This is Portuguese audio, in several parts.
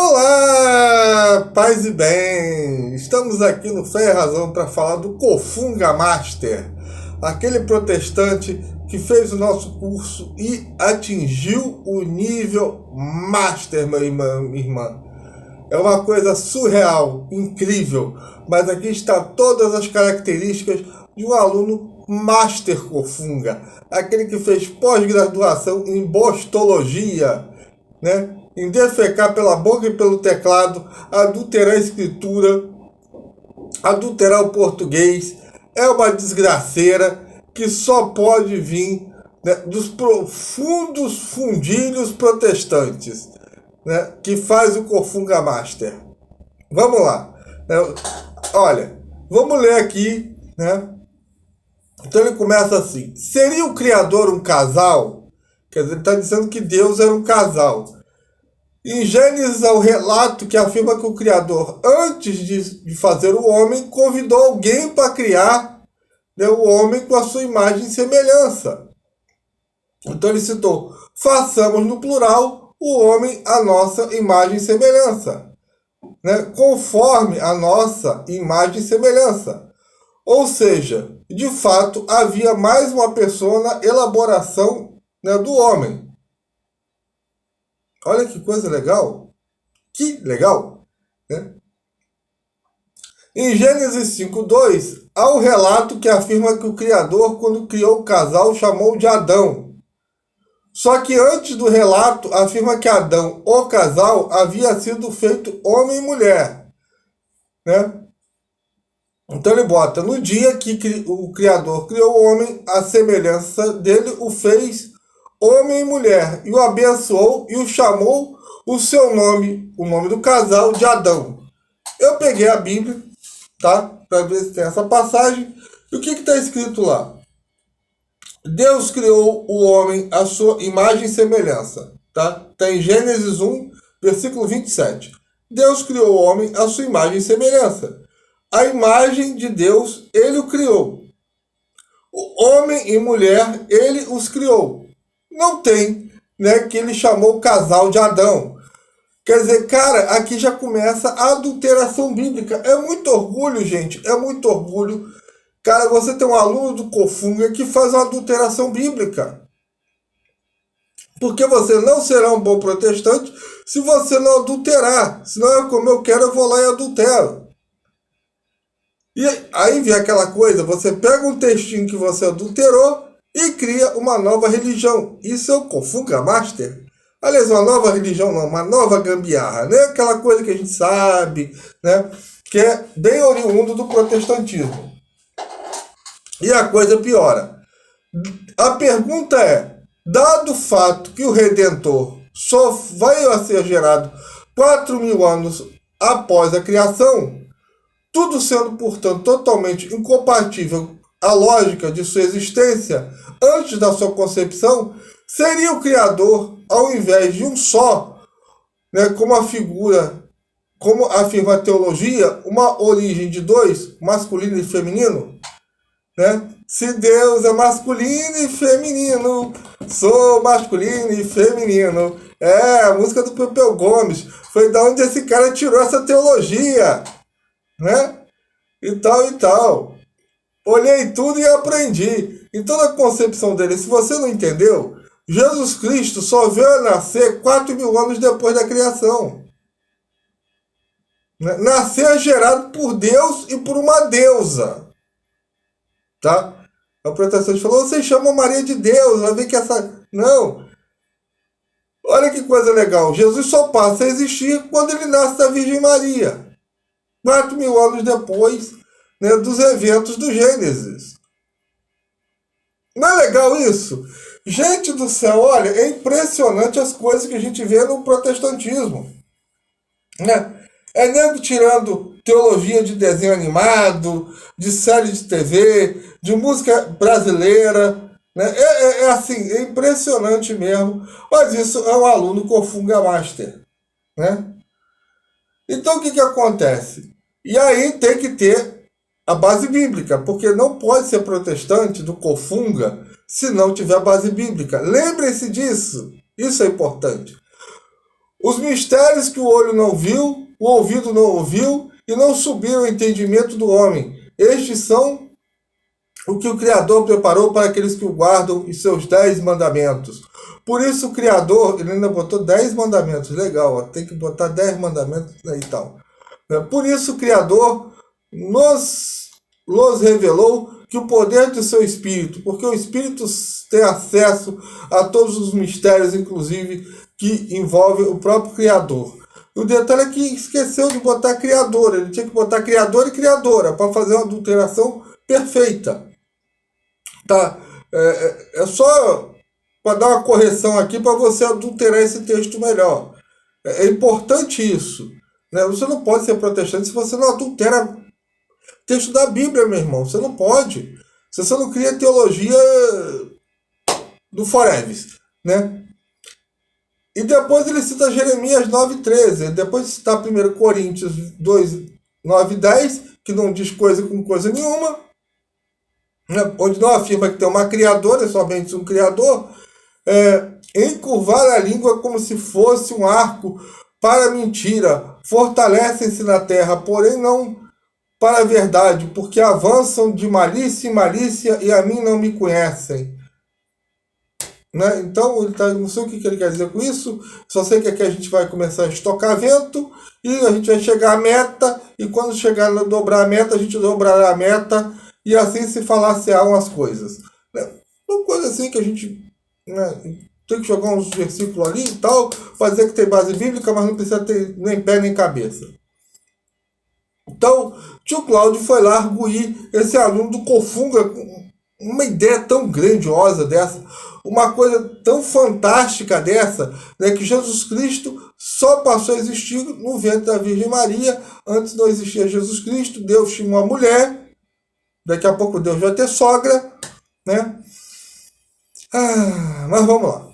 Olá, paz e bem! Estamos aqui no Fé e Razão para falar do Kofunga Master, aquele protestante que fez o nosso curso e atingiu o nível Master, meu irmão, minha irmã. É uma coisa surreal, incrível, mas aqui está todas as características de um aluno Master Kofunga, aquele que fez pós-graduação em bostologia, né? Em defecar pela boca e pelo teclado, adulterar a escritura, adulterar o português. É uma desgraceira que só pode vir, né, dos profundos fundilhos protestantes, né, que faz o Kofunga Master. Vamos lá. Olha, vamos ler aqui, né? Então ele começa assim: seria o Criador um casal? Quer dizer, ele está dizendo que Deus era um casal. Em Gênesis há o relato que afirma que o Criador, antes de fazer o homem, convidou alguém para criar, né, o homem com a sua imagem e semelhança. Então ele citou: façamos no plural o homem à nossa imagem e semelhança, né, conforme a nossa imagem e semelhança. Ou seja, de fato, havia mais uma pessoa na elaboração, né, do homem. Olha que coisa legal. Que legal, né? Em Gênesis 5:2, há um relato que afirma que o Criador, quando criou o casal, chamou de Adão. Só que antes do relato, afirma que Adão, o casal, havia sido feito homem e mulher, né? Então ele bota: no dia que o Criador criou o homem, a semelhança dele o fez homem e mulher, e o abençoou e o chamou o seu nome, o nome do casal, de Adão. Eu peguei a Bíblia, tá? Para ver se tem essa passagem. E o que está escrito lá? Deus criou o homem à sua imagem e semelhança, tá? Está em Gênesis 1, versículo 27. Deus criou o homem à sua imagem e semelhança. A imagem de Deus, ele o criou. O homem e mulher, ele os criou. Não tem, né, que ele chamou o casal de Adão. Quer dizer, cara, aqui já começa a adulteração bíblica. É muito orgulho, gente, é muito orgulho. Cara, você tem um aluno do Kofunga que faz uma adulteração bíblica. Porque você não será um bom protestante se você não adulterar. Se não é como eu quero, eu vou lá e adultero. E aí vem aquela coisa, você pega um textinho que você adulterou e cria uma nova religião. Isso é o Kofunga Master. Aliás, uma nova religião não, uma nova gambiarra, né? Aquela coisa que a gente sabe, né? Que é bem oriundo do protestantismo. E a coisa piora. A pergunta é: dado o fato que o Redentor só vai a ser gerado 4.000 anos após a criação, tudo sendo, portanto, totalmente incompatível à lógica de sua existência antes da sua concepção, seria o Criador, ao invés de um só, né, como afirma a teologia, uma origem de dois, masculino e feminino? Né? Se Deus é masculino e feminino, sou masculino e feminino. É, a música do Pepeu Gomes. Foi da onde esse cara tirou essa teologia, né? E tal e tal. Olhei tudo e aprendi. Então, na concepção dele, se você não entendeu, Jesus Cristo só veio a nascer 4.000 anos depois da criação. Nascer gerado por Deus e por uma deusa. Tá? O protestante falou: vocês chamam Maria de Deus, vai ver que essa... Não. Olha que coisa legal. Jesus só passa a existir quando ele nasce da Virgem Maria. 4.000 anos depois, né, dos eventos do Gênesis. Não é legal isso? Gente do céu, olha, é impressionante as coisas que a gente vê no protestantismo. Né? É nego tirando teologia de desenho animado, de série de TV, de música brasileira. Né? É assim, é impressionante mesmo. Mas isso é um aluno Kofunga Master. Né? Então o que acontece? E aí tem que ter a base bíblica, porque não pode ser protestante do Kofunga se não tiver base bíblica. Lembre-se disso. Isso é importante. Os mistérios que o olho não viu, o ouvido não ouviu, e não subiram ao entendimento do homem. Estes são o que o Criador preparou para aqueles que o guardam e seus 10 mandamentos. Por isso o Criador, ele ainda botou 10 mandamentos, legal, ó, tem que botar 10 mandamentos aí e tal. Por isso o Criador nos revelou que o poder do seu Espírito, porque o Espírito tem acesso a todos os mistérios, inclusive, que envolvem o próprio Criador. O detalhe é que esqueceu de botar Criador, ele tinha que botar Criador e Criadora para fazer uma adulteração perfeita. Tá? É só para dar uma correção aqui para você adulterar esse texto melhor. É importante isso. Né? Você não pode ser protestante se você não adultera texto da Bíblia, meu irmão. Você não pode. Se você não cria teologia do Foreves, né? E depois ele cita Jeremias 9,13. Depois de citar 1 Coríntios 2, 9 e 10, que não diz coisa com coisa nenhuma, né? Onde não afirma que tem uma criadora, é somente um criador. Encurvar a língua como se fosse um arco para a mentira. Fortalecem-se na terra, porém não para a verdade, porque avançam de malícia em malícia e a mim não me conhecem. Né? Então, não sei o que ele quer dizer com isso, só sei que aqui a gente vai começar a estocar vento e a gente vai chegar à meta, e quando chegar a dobrar a meta, a gente dobrará a meta, e assim se falacearão as coisas. Né? Uma coisa assim que a gente, né, tem que jogar uns versículos ali e tal, fazer que tem base bíblica, mas não precisa ter nem pé nem cabeça. Então, tio Cláudio foi lá arguir esse aluno do Cofunga com uma ideia tão grandiosa dessa, uma coisa tão fantástica dessa, né, que Jesus Cristo só passou a existir no ventre da Virgem Maria. Antes não existia Jesus Cristo, Deus tinha uma mulher, daqui a pouco Deus vai ter sogra, né? Mas vamos lá.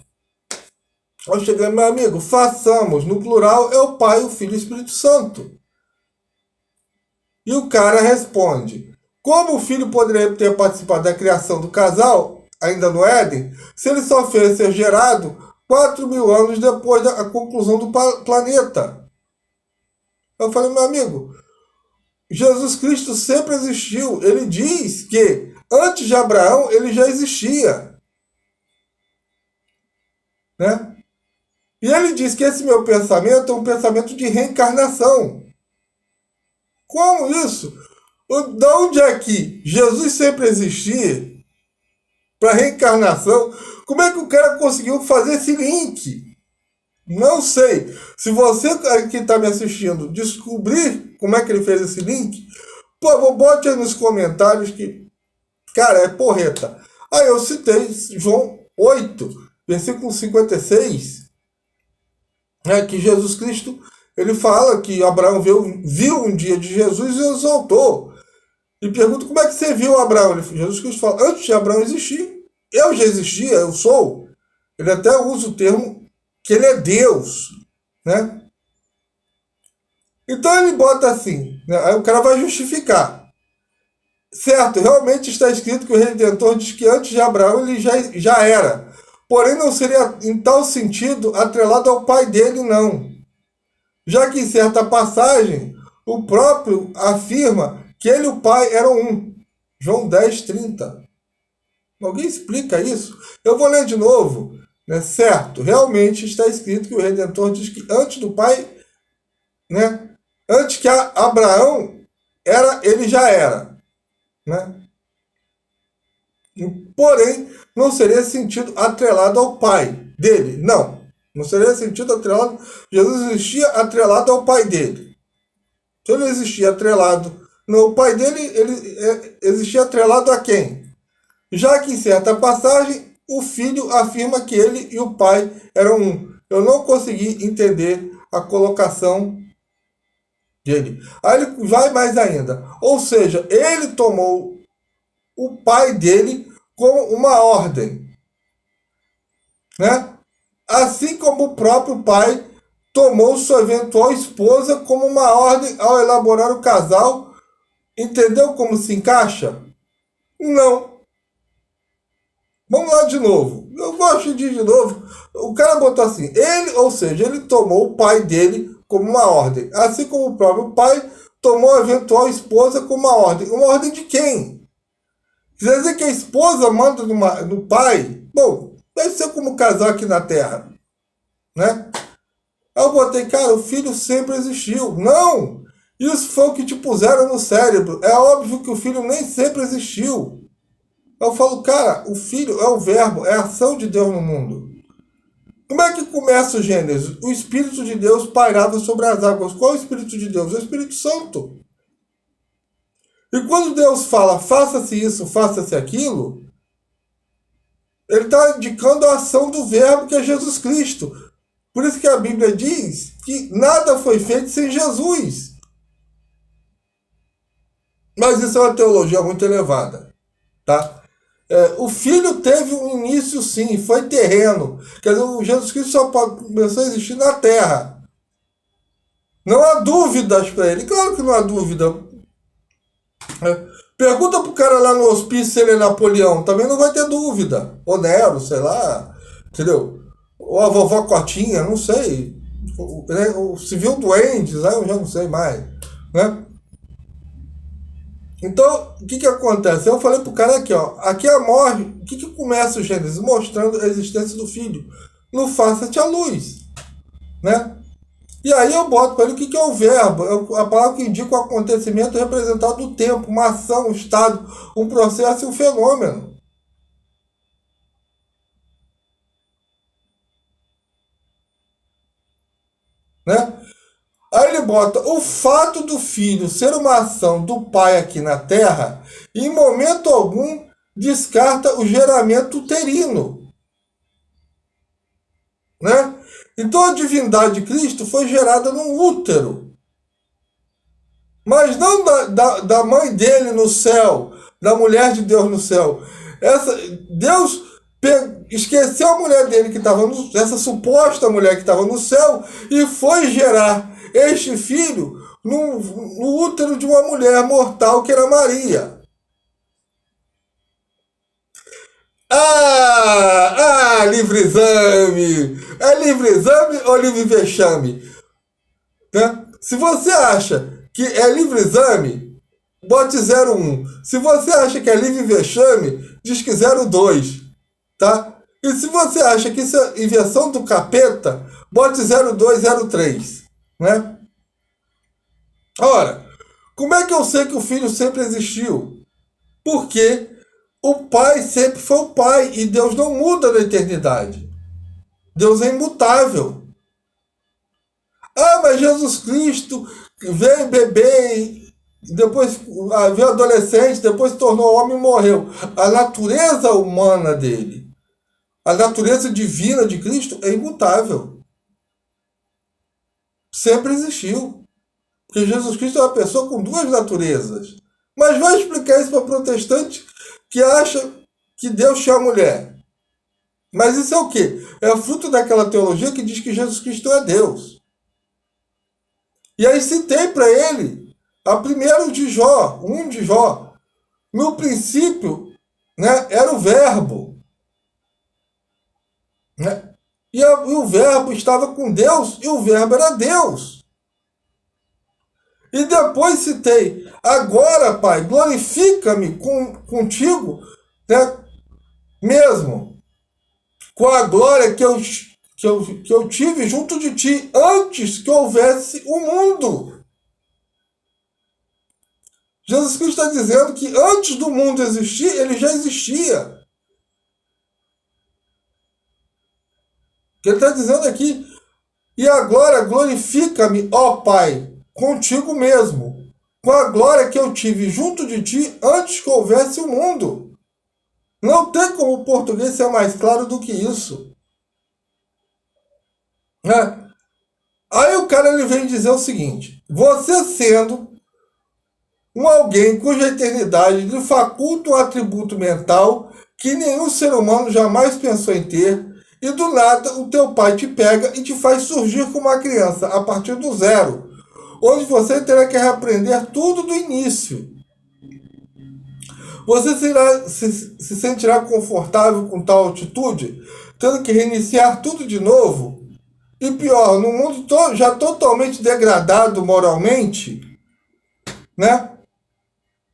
Nós chegamos, meu amigo, façamos, no plural é o Pai, o Filho e o Espírito Santo. E o cara responde: como o filho poderia ter participado da criação do casal, ainda no Éden, se ele só fez ser gerado 4.000 anos depois da conclusão do planeta? Eu falei, meu amigo, Jesus Cristo sempre existiu. Ele diz que antes de Abraão ele já existia. Né? E ele diz que esse meu pensamento é um pensamento de reencarnação. Como isso? De onde é que Jesus sempre existia para reencarnação? Como é que o cara conseguiu fazer esse link? Não sei. Se você que está me assistindo descobrir como é que ele fez esse link, por favor, bote aí nos comentários que, cara, é porreta. Aí eu citei João 8, versículo 56, né, que Jesus Cristo, ele fala que Abraão viu um dia de Jesus e exaltou. E pergunta, como é que você viu Abraão? Jesus Cristo fala, antes de Abraão existir, eu já existia, eu sou. Ele até usa o termo que ele é Deus, né? Então ele bota assim, né? Aí o cara vai justificar. Certo, realmente está escrito que o Redentor diz que antes de Abraão ele já era. Porém não seria em tal sentido atrelado ao pai dele, não. Já que em certa passagem o próprio afirma que ele e o pai eram um. João 10, 30. Alguém explica isso? Eu vou ler de novo. Né? Certo, realmente está escrito que o Redentor diz que antes do pai, né? Antes que Abraão ele já era. Né? Porém, não seria sentido atrelado ao pai dele. Não. Não seria sentido atrelado. Jesus existia atrelado ao pai dele. Se ele existia atrelado no pai dele, ele existia atrelado a quem? Já que em certa passagem, o filho afirma que ele e o pai eram um. Eu não consegui entender a colocação dele. Aí ele vai mais ainda. Ou seja, ele tomou o pai dele como uma ordem. Né? Assim como o próprio pai tomou sua eventual esposa como uma ordem ao elaborar o casal. Entendeu como se encaixa? Não. Vamos lá de novo. Eu gosto de novo. O cara botou assim, ou seja, ele tomou o pai dele como uma ordem, assim como o próprio pai tomou a eventual esposa como uma ordem. Uma ordem de quem? Quer dizer que a esposa manda no pai? Bom, deve ser como casar aqui na Terra, né? Aí eu botei, cara, o filho sempre existiu. Não! Isso foi o que te puseram no cérebro. É óbvio que o filho nem sempre existiu. Eu falo, cara, o filho é o verbo, é a ação de Deus no mundo. Como é que começa o Gênesis? O Espírito de Deus pairava sobre as águas. Qual é o Espírito de Deus? É o Espírito Santo. E quando Deus fala, faça-se isso, faça-se aquilo, ele está indicando a ação do verbo que é Jesus Cristo. Por isso que a Bíblia diz que nada foi feito sem Jesus. Mas isso é uma teologia muito elevada, tá? O filho teve um início, sim, foi terreno. Quer dizer, o Jesus Cristo só começou a existir na terra. Não há dúvidas para ele. Claro que não há dúvida. Pergunta pro cara lá no hospício se ele é Napoleão. Também não vai ter dúvida. Ou Nero, sei lá. Entendeu? Ou a vovó Cotinha, não sei. O Civil Duendes, aí eu já não sei mais. Né? Então, o que acontece? Eu falei pro cara aqui, ó. Aqui a morte. O que começa o Gênesis? Mostrando a existência do filho. No faça-te a luz. Né? E aí eu boto para ele o que é o verbo. A palavra que indica o acontecimento representado do tempo, uma ação, um estado, um processo e um fenômeno. Né? Aí ele bota o fato do filho ser uma ação do pai aqui na terra, em momento algum descarta o geramento uterino. Né? Então a divindade de Cristo foi gerada num útero. Mas não da mãe dele no céu, da mulher de Deus no céu. Deus esqueceu a mulher dele que estava essa suposta mulher que estava no céu e foi gerar este filho no útero de uma mulher mortal que era Maria. Livre exame! É livre exame ou livre vexame? Né? Se você acha que é livre exame, bote 01. Se você acha que é livre vexame, diz que 02. Tá? E se você acha que isso é inversão do capeta, bote 0203. Né? Ora, como é que eu sei que o filho sempre existiu? Porque o pai sempre foi o pai e Deus não muda na eternidade. Deus é imutável. Mas Jesus Cristo veio bebê, depois veio adolescente, depois se tornou homem e morreu. A natureza humana dele, a natureza divina de Cristo é imutável. Sempre existiu. Porque Jesus Cristo é uma pessoa com duas naturezas. Mas vai explicar isso para protestante que acha que Deus tinha mulher. Mas isso é o quê? É fruto daquela teologia que diz que Jesus Cristo é Deus. E aí citei para ele a 1 de Jó, 1 de Jó. No princípio, né, era o verbo. Né? E o verbo estava com Deus e o verbo era Deus. E depois citei, agora, Pai, glorifica-me contigo, né, mesmo, com a glória que eu tive junto de ti antes que houvesse o mundo. Jesus Cristo está dizendo que antes do mundo existir, ele já existia. Ele está dizendo aqui, e agora glorifica-me, ó Pai, contigo mesmo, com a glória que eu tive junto de ti antes que houvesse o mundo. Não tem como o português ser mais claro do que isso. Né? Aí o cara ele vem dizer o seguinte, você sendo um alguém cuja eternidade lhe faculta um atributo mental que nenhum ser humano jamais pensou em ter, e do nada o teu pai te pega e te faz surgir como uma criança a partir do zero, onde você terá que reaprender tudo do início. Você se sentirá confortável com tal atitude, tendo que reiniciar tudo de novo? E pior, num mundo já totalmente degradado moralmente, né?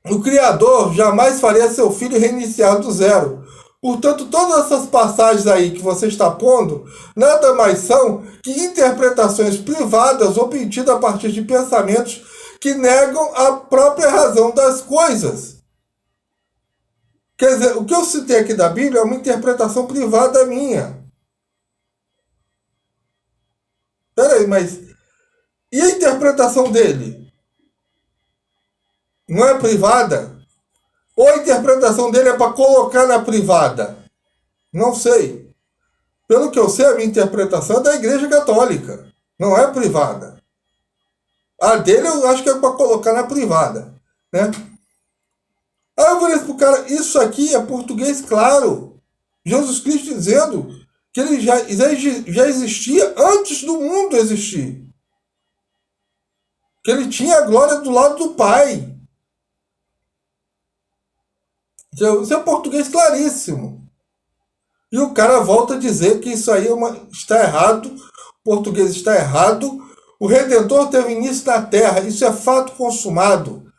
O Criador jamais faria seu filho reiniciar do zero. Portanto, todas essas passagens aí que você está pondo, nada mais são que interpretações privadas obtidas a partir de pensamentos que negam a própria razão das coisas. Quer dizer, o que eu citei aqui da Bíblia é uma interpretação privada minha. Peraí, mas e a interpretação dele? Não é privada? Ou a interpretação dele é para colocar na privada? Não sei. Pelo que eu sei, a minha interpretação é da Igreja Católica. Não é privada. A dele eu acho que é para colocar na privada, né? Aí eu falei pro cara, isso aqui é português claro. Jesus Cristo dizendo que ele já existia antes do mundo existir. Que ele tinha a glória do lado do Pai. Isso é português claríssimo. E o cara volta a dizer que isso aí está errado, o português está errado, o Redentor teve início na terra, isso é fato consumado.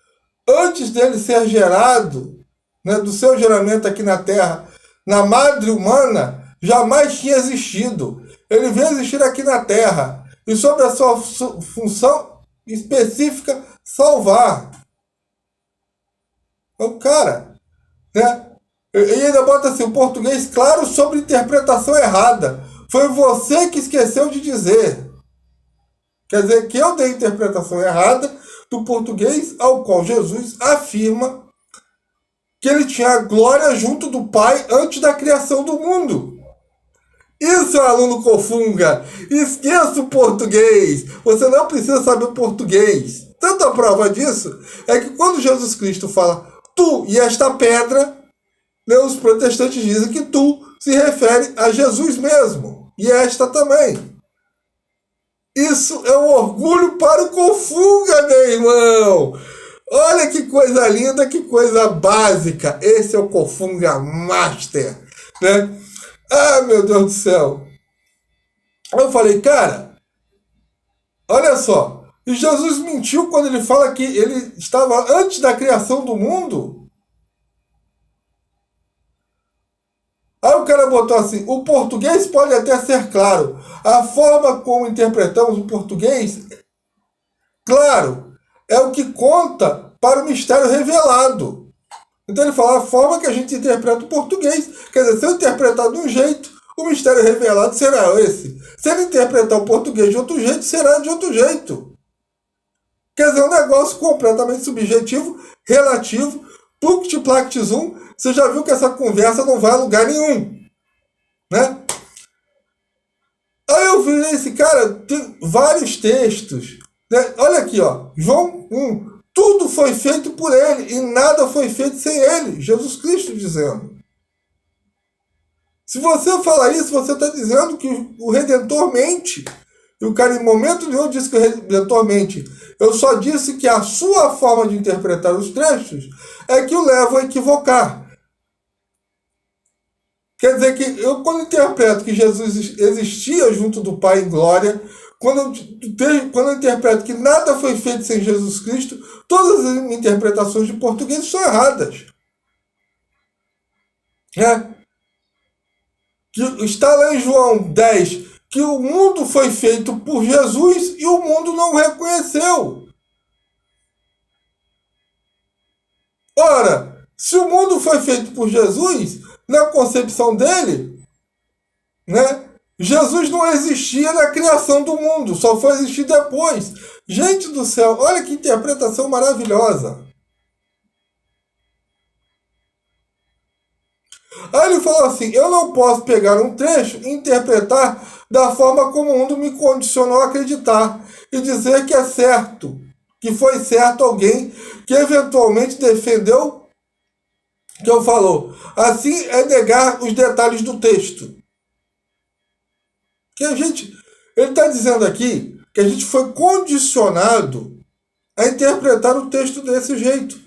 Antes dele ser gerado, né, do seu geramento aqui na terra, na madre humana, jamais tinha existido. Ele veio existir aqui na terra, e sobre a sua função específica, salvar. Então, cara, né? E ainda bota assim, o português claro sobre interpretação errada. Foi você que esqueceu de dizer. Quer dizer que eu dei a interpretação errada do português ao qual Jesus afirma que ele tinha a glória junto do Pai antes da criação do mundo. Isso, aluno Cofunga, esqueça o português. Você não precisa saber o português. Tanta prova disso é que quando Jesus Cristo fala tu e esta pedra, né, os protestantes dizem que tu se refere a Jesus mesmo. E esta também. Isso é um orgulho para o Cofunga, meu irmão. Olha que coisa linda, que coisa básica. Esse é o Cofunga Master, né? Ah, meu Deus do céu. Eu falei, cara, olha só. E Jesus mentiu quando ele fala que ele estava antes da criação do mundo. Aí o cara botou assim, o português pode até ser claro. A forma como interpretamos o português, claro, é o que conta para o mistério revelado. Então ele fala a forma que a gente interpreta o português. Quer dizer, se eu interpretar de um jeito, o mistério revelado será esse. Se ele interpretar o português de outro jeito, será de outro jeito. Quer dizer, um negócio completamente subjetivo, relativo, pluct plact zum. Você já viu que essa conversa não vai a lugar nenhum, né? Aí eu vi esse cara, tem vários textos, né? Olha aqui, ó, João 1. Tudo foi feito por ele e nada foi feito sem ele. Jesus Cristo dizendo. Se você falar isso, você está dizendo que o Redentor mente. E o cara em momento nenhum disse que o Redentor mente. Eu só disse que a sua forma de interpretar os trechos é que o leva a equivocar. Quer dizer que eu, quando interpreto que Jesus existia junto do Pai em glória, quando eu interpreto que nada foi feito sem Jesus Cristo, todas as interpretações de português são erradas. Que está lá em João 10, que o mundo foi feito por Jesus e o mundo não o reconheceu. Ora, se o mundo foi feito por Jesus, na concepção dele, né? Jesus não existia na criação do mundo, só foi existir depois. Gente do céu, olha que interpretação maravilhosa. Aí ele falou assim, eu não posso pegar um trecho e interpretar da forma como o mundo me condicionou a acreditar e dizer que é certo, que foi certo alguém que eventualmente defendeu que eu falou. Assim é negar os detalhes do texto. Que a gente, ele está dizendo aqui que a gente foi condicionado a interpretar o texto desse jeito.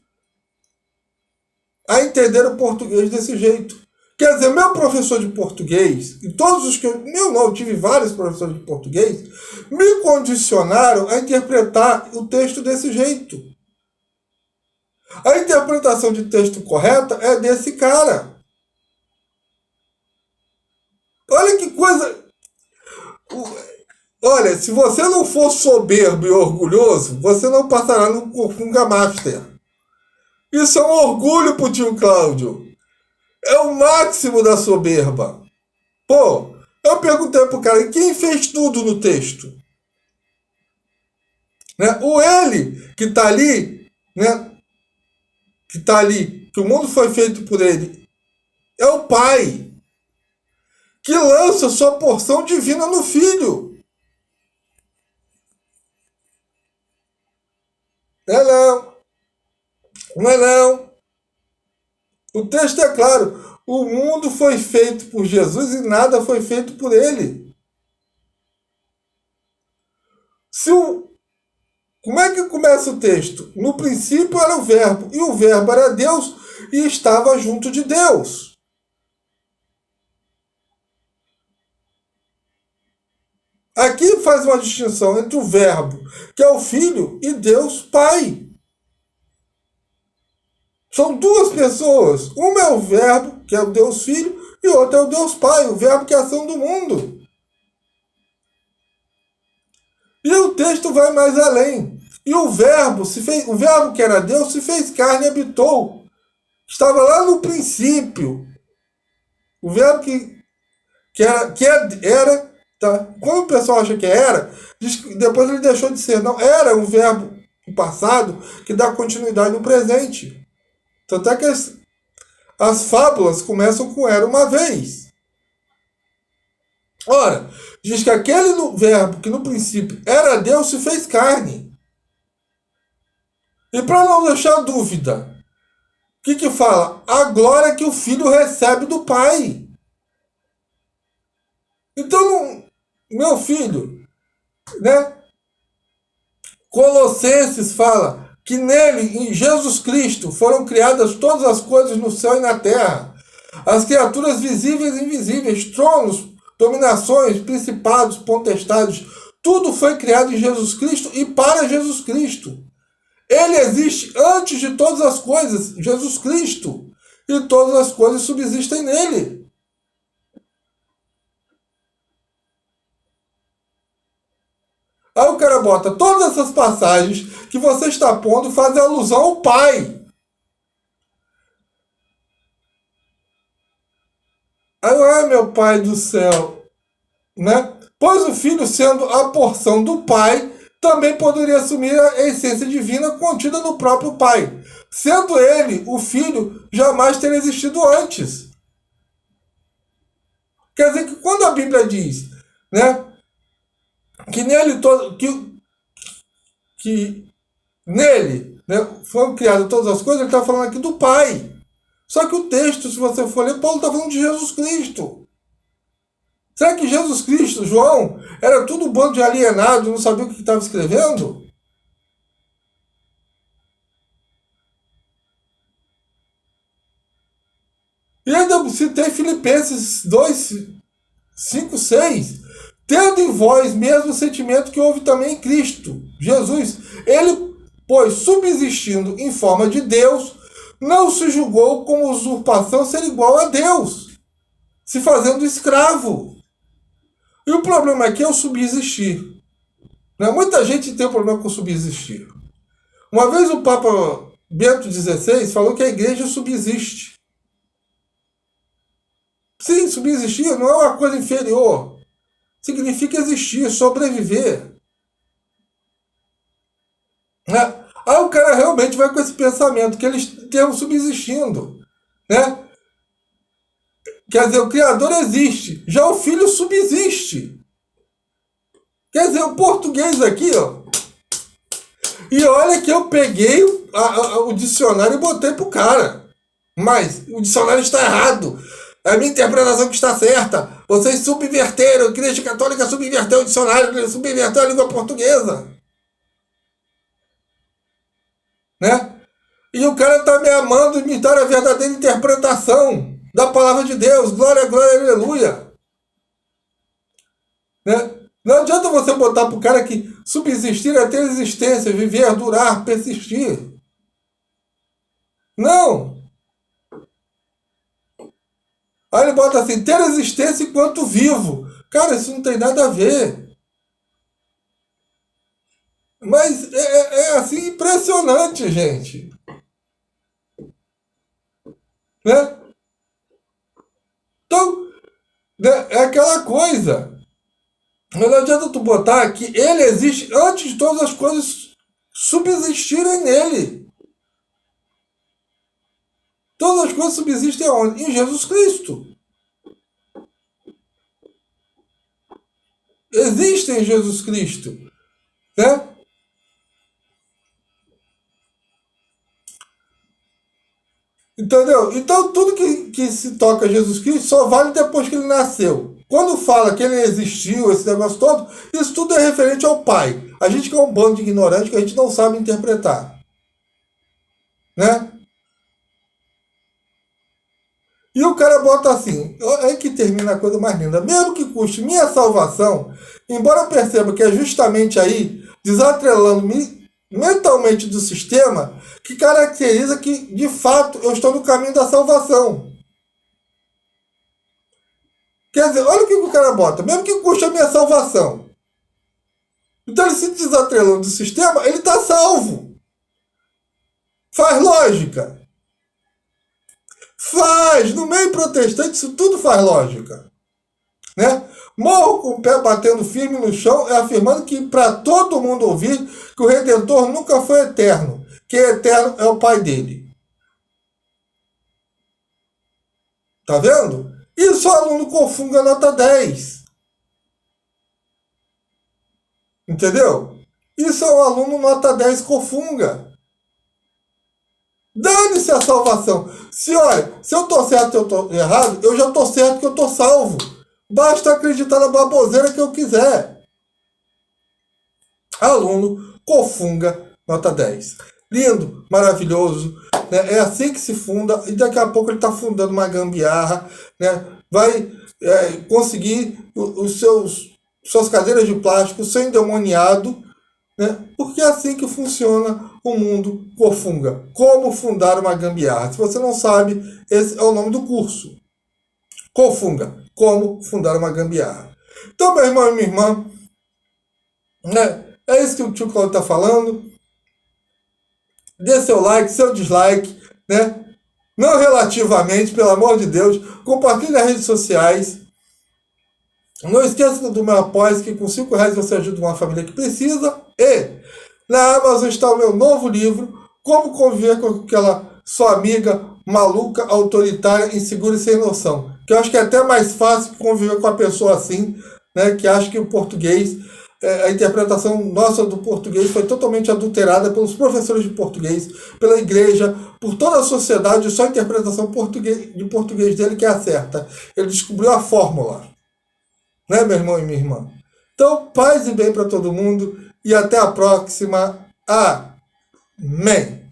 a entender o português desse jeito. Quer dizer, meu professor de português, e todos os que eu tive vários professores de português, me condicionaram a interpretar o texto desse jeito. A interpretação de texto correta é desse cara. Olha que coisa. Olha, se você não for soberbo e orgulhoso, você não passará no Corfunga Master. Isso é um orgulho pro tio Cláudio. É o máximo da soberba. Pô, eu perguntei pro cara, quem fez tudo no texto? Né? O ele que tá ali, né? Que tá ali, que o mundo foi feito por ele, é o pai que lança sua porção divina no filho. Não é não. Não é não. O texto é claro. O mundo foi feito por Jesus e nada foi feito por ele. Como é que começa o texto? No princípio era o verbo, e o verbo era Deus e estava junto de Deus. Aqui faz uma distinção entre o verbo, que é o filho, e Deus Pai. São duas pessoas. Uma é o verbo, que é o Deus Filho, e outra é o Deus Pai, o verbo que é a ação do mundo. E o texto vai mais além. E o verbo que era Deus se fez carne e habitou. Estava lá no princípio. O verbo era, tá? Quando o pessoal acha que depois ele deixou de ser. Não, era um verbo no passado que dá continuidade no presente. Tanto é que as fábulas começam com era uma vez. Ora, diz que aquele verbo que no princípio era Deus se fez carne. E para não deixar dúvida, o que fala? A glória que o filho recebe do pai. Então, meu filho, né? Colossenses fala que nele, em Jesus Cristo, foram criadas todas as coisas no céu e na terra. As criaturas visíveis e invisíveis, tronos, dominações, principados, potestades, tudo foi criado em Jesus Cristo e para Jesus Cristo. Ele existe antes de todas as coisas, Jesus Cristo, e todas as coisas subsistem nele. Aí o cara bota todas essas passagens que você está pondo fazem alusão ao Pai. Aí, meu Pai do céu, né? Pois o Filho, sendo a porção do Pai, também poderia assumir a essência divina contida no próprio Pai. Sendo ele, o Filho, jamais teria existido antes. Quer dizer que quando a Bíblia diz, né, que nele que nele, né, foram criadas todas as coisas, ele está falando aqui do Pai. Só que o texto, se você for ler, Paulo está falando de Jesus Cristo. Será que Jesus Cristo, João, era tudo um bando de alienados, não sabia o que estava escrevendo? E ainda citei Filipenses 2, 5, 6. Tendo em vós mesmo o sentimento que houve também em Cristo, Jesus. Ele, pois, subsistindo em forma de Deus, não se julgou como usurpação ser igual a Deus, se fazendo escravo. E o problema aqui é o subsistir. Né? Muita gente tem problema com subsistir. Uma vez o Papa Bento XVI falou que a igreja subsiste. Sim, subsistir não é uma coisa inferior. Significa existir, sobreviver. Né? Aí o cara realmente vai com esse pensamento, que eles estão subsistindo. Né? Quer dizer, o Criador existe, já o Filho subsiste. Quer dizer, o português aqui, ó. E olha que eu peguei o dicionário e botei pro cara. Mas o dicionário está errado. É a minha interpretação que está certa. Vocês subverteram, a Igreja Católica subverteu o dicionário, subverteu a língua portuguesa. Né? E o cara está me amando e me dando a verdadeira interpretação da palavra de Deus. Glória, glória, aleluia. Né? Não adianta você botar para o cara que subsistir é ter existência, viver, durar, persistir. Não. Aí ele bota assim, ter existência enquanto vivo. Cara, isso não tem nada a ver. Mas é assim impressionante, gente. Né? Então, né, é aquela coisa. Mas não adianta tu botar que ele existe antes de todas as coisas subsistirem nele. Todas as coisas subsistem onde? Em Jesus Cristo. Existem em Jesus Cristo. Né? Entendeu? Então tudo que se toca a Jesus Cristo só vale depois que ele nasceu. Quando fala que ele existiu, esse negócio todo, isso tudo é referente ao Pai. A gente que é um bando de ignorantes que a gente não sabe interpretar. Né? E o cara bota assim, é que termina a coisa mais linda. Mesmo que custe minha salvação, embora eu perceba que é justamente aí, desatrelando-me mentalmente do sistema, que caracteriza que, de fato, eu estou no caminho da salvação. Quer dizer, olha o que o cara bota, mesmo que custe a minha salvação. Então ele se desatrelando do sistema, ele está salvo. Faz lógica. Faz, no meio protestante isso tudo faz lógica. Né? Morro com o pé batendo firme no chão, afirmando que para todo mundo ouvir que o Redentor nunca foi eterno, que eterno é o Pai dele. Tá vendo? Isso o aluno confunga nota 10. Entendeu? Isso é um aluno nota 10 confunga. Dane-se a salvação. Olha, se eu tô certo e eu tô errado, eu já tô certo que eu tô salvo. Basta acreditar na baboseira que eu quiser. Aluno, cofunga, nota 10. Lindo, maravilhoso. Né? É assim que se funda. E daqui a pouco ele está fundando uma gambiarra. Né? Vai conseguir suas cadeiras de plástico, seu endemoniado. Né? Porque é assim que funciona o mundo cofunga. Como fundar uma gambiarra. Se você não sabe, esse é o nome do curso. Cofunga. Como fundar uma gambiarra. Então, meu irmão e minha irmã, né? É isso que o tio Claudio está falando. Dê seu like, seu dislike, né? Não relativamente, pelo amor de Deus. Compartilhe nas redes sociais. Não esqueça do meu apoio, que com R$5 você ajuda uma família que precisa. E na Amazon está o meu novo livro, Como Conviver com aquela sua amiga maluca, autoritária, insegura e sem noção. Que eu acho que é até mais fácil conviver com a pessoa assim, né? Que acha que o português, a interpretação nossa do português foi totalmente adulterada pelos professores de português, pela igreja, por toda a sociedade, só a interpretação de português dele que é a certa. Ele descobriu a fórmula. Né, meu irmão e minha irmã? Então, paz e bem para todo mundo e até a próxima. Amém.